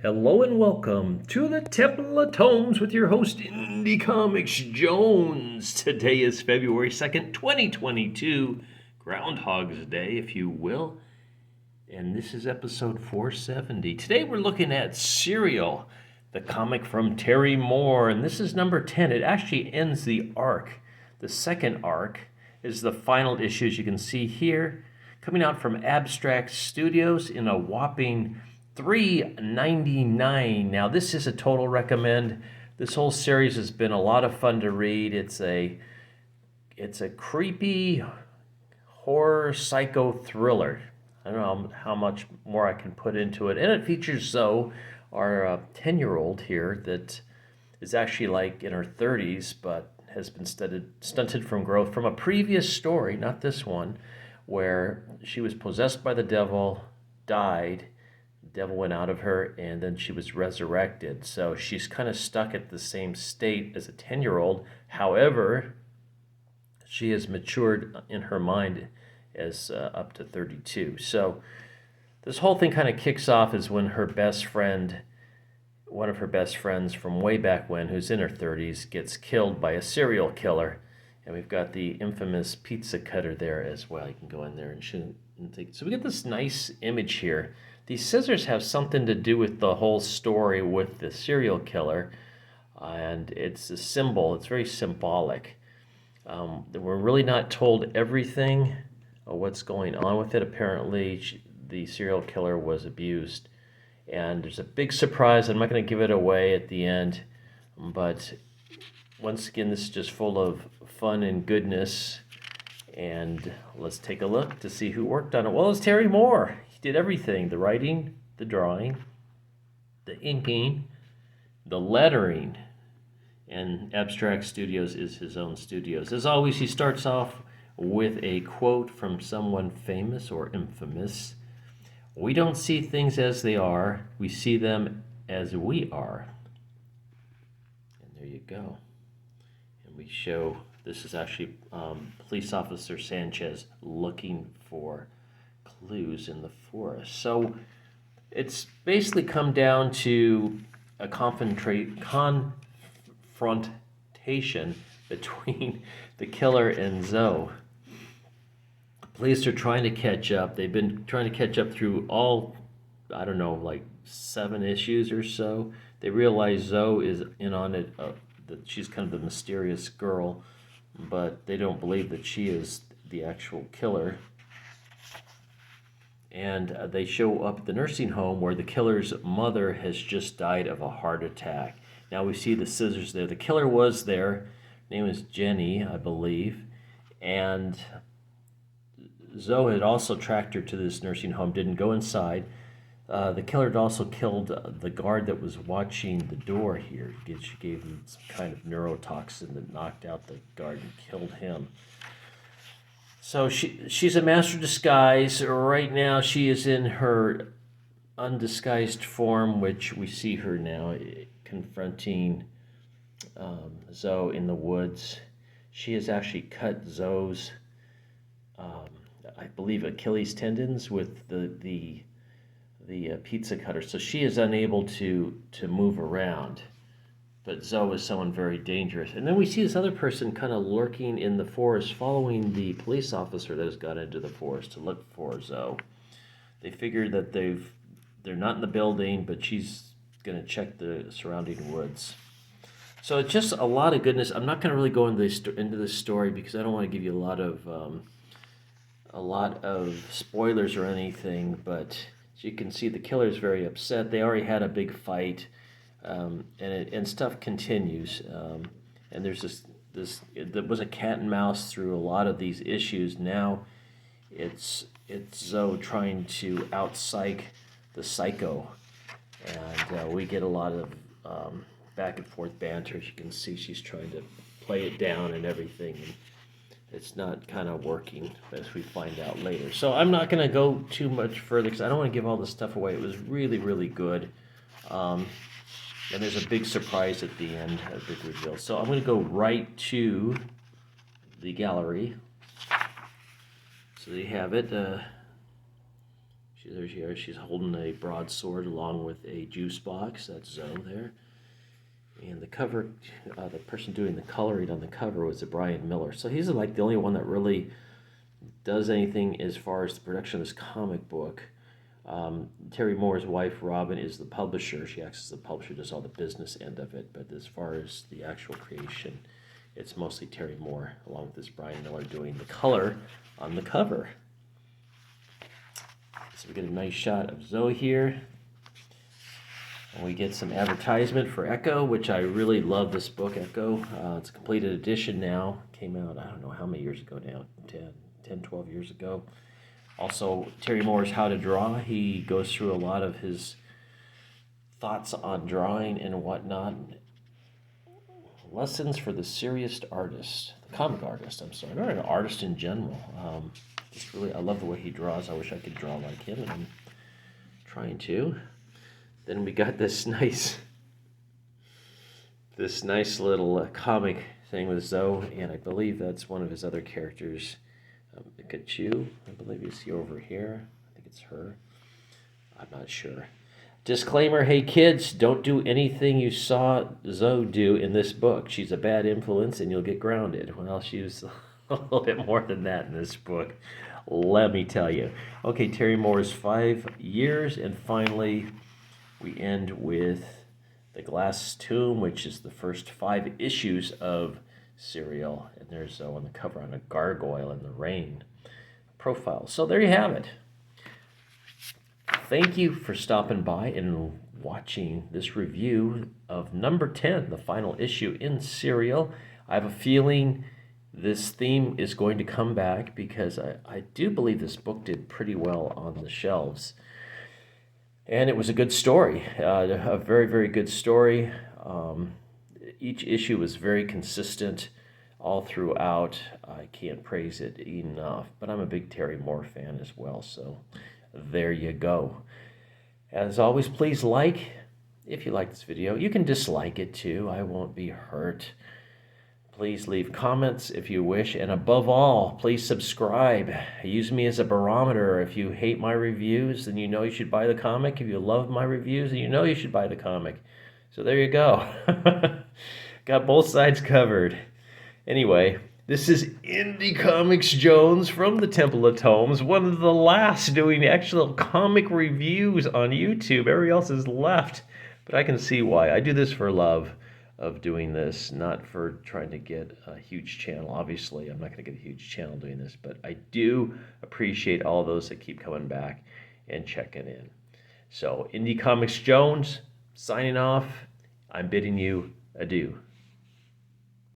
Hello and welcome to the Temple of Tomes with your host, Indie Comics Jones. Today is February 2nd, 2022, Groundhog's Day, if you will. And this is episode 470. Today we're looking at Serial, the comic from Terry Moore, and this is number 10. It actually ends the arc. The second arc is the final issue, as you can see here, coming out from Abstract Studios in a whopping $3.99. Now, this is a total recommend. This whole series has been a lot of fun to read. It's a creepy horror psycho thriller. I don't know how much more I can put into it. And it features Zoe, our 10-year-old here that is actually like in her 30s, but has been stunted from growth from a previous story, not this one, where she was possessed by the devil, died, the devil went out of her, and then she was resurrected. So she's kind of stuck at the same state as a 10-year-old. However, she has matured in her mind as up to 32. So this whole thing kind of kicks off as when her best friend, one of her best friends from way back when, who's in her 30s, gets killed by a serial killer. And we've got the infamous pizza cutter there as well. You can go in there and shoot and take. So we get this nice image here. These scissors have something to do with the whole story with the serial killer. And it's a symbol. It's very symbolic. We're really not told everything of what's going on with it. Apparently, the serial killer was abused. And there's a big surprise. I'm not going to give it away at the end. But once again, this is just full of fun and goodness. And let's take a look to see who worked on it. Well, it's Terry Moore. He did everything. The writing, the drawing, the inking, the lettering. And Abstract Studios is his own studios. As always, he starts off with a quote from someone famous or infamous. We don't see things as they are. We see them as we are. And there you go. And we show, this is actually Police Officer Sanchez looking for clues in the forest. So it's basically come down to a confrontation between the killer and Zoe. Police are trying to catch up. They've been trying to catch up through all, I don't know, like 7 issues or so. They realize Zoe is in on it, that she's kind of the mysterious girl, but they don't believe that she is the actual killer. And they show up at the nursing home where the killer's mother has just died of a heart attack. Now we see the scissors there. The killer was there. Her name is Jenny, I believe. And Zoe had also tracked her to this nursing home, didn't go inside. The killer had also killed the guard that was watching the door here. She gave him some kind of neurotoxin that knocked out the guard and killed him. So she's a master disguise. Right now she is in her undisguised form, which we see her now confronting Zoe in the woods. She has actually cut Zoe's, I believe, Achilles tendons with the pizza cutter. So she is unable to move around. But Zoe is someone very dangerous. And then we see this other person kind of lurking in the forest, following the police officer that has got into the forest to look for Zoe. They figure that they're not in the building, but she's going to check the surrounding woods. So it's just a lot of goodness. I'm not going to really go into this story because I don't want to give you a lot of spoilers or anything. But as you can see, the killer's very upset. They already had a big fight. And stuff continues, and there's there was a cat and mouse through a lot of these issues. Now it's Zoe trying to out-psych the psycho, and we get a lot of back and forth banter. As you can see, she's trying to play it down and everything, and it's not kind of working, as we find out later. So I'm not going to go too much further because I don't want to give all this stuff away. It was really, really good. And there's a big surprise at the end, a big reveal. So I'm going to go right to the gallery. So there you have it. There she is. She's holding a broadsword along with a juice box. That's Zoe there. And the cover, the person doing the coloring on the cover was Brian Miller. So he's like the only one that really does anything as far as the production of this comic book. Terry Moore's wife, Robin, is the publisher. She acts as the publisher, does all the business end of it. But as far as the actual creation, it's mostly Terry Moore, along with this Brian Miller, doing the color on the cover. So we get a nice shot of Zoe here. And we get some advertisement for Echo, which I really love this book, Echo. It's a completed edition now. Came out, I don't know how many years ago now, 10, 12 years ago. Also, Terry Moore's How to Draw. He goes through a lot of his thoughts on drawing and whatnot. Lessons for the serious artist, the comic artist, I'm sorry, not an artist in general. I love the way he draws. I wish I could draw like him, and I'm trying to. Then we got this nice little comic thing with Zoe, and I believe that's one of his other characters, Pikachu. I believe you see over here. I think it's her. I'm not sure. Disclaimer, hey kids, don't do anything you saw Zoe do in this book. She's a bad influence and you'll get grounded. Well, she was a little bit more than that in this book, let me tell you. Okay, Terry Moore's 5 years, and finally we end with The Glass Tomb, which is the first 5 issues of Serial. And there's Zoe on the cover on a gargoyle in the rain profile. So there you have it. Thank you for stopping by and watching this review of number 10, the final issue in Serial. I have a feeling this theme is going to come back because I do believe this book did pretty well on the shelves. And it was a good story, a very, very good story. Each issue was very consistent all throughout. I can't praise it enough, but I'm a big Terry Moore fan as well, so there you go. As always, please like if you like this video. You can dislike it too. I won't be hurt. Please leave comments if you wish. And above all, please subscribe. Use me as a barometer. If you hate my reviews, then you know you should buy the comic. If you love my reviews, then you know you should buy the comic. So there you go. Got both sides covered. Anyway, this is Indie Comics Jones from the Temple of Tomes, one of the last doing actual comic reviews on YouTube. Everybody else has left, but I can see why. I do this for love of doing this, not for trying to get a huge channel. Obviously, I'm not going to get a huge channel doing this, but I do appreciate all those that keep coming back and checking in. So, Indie Comics Jones, signing off. I'm bidding you adieu.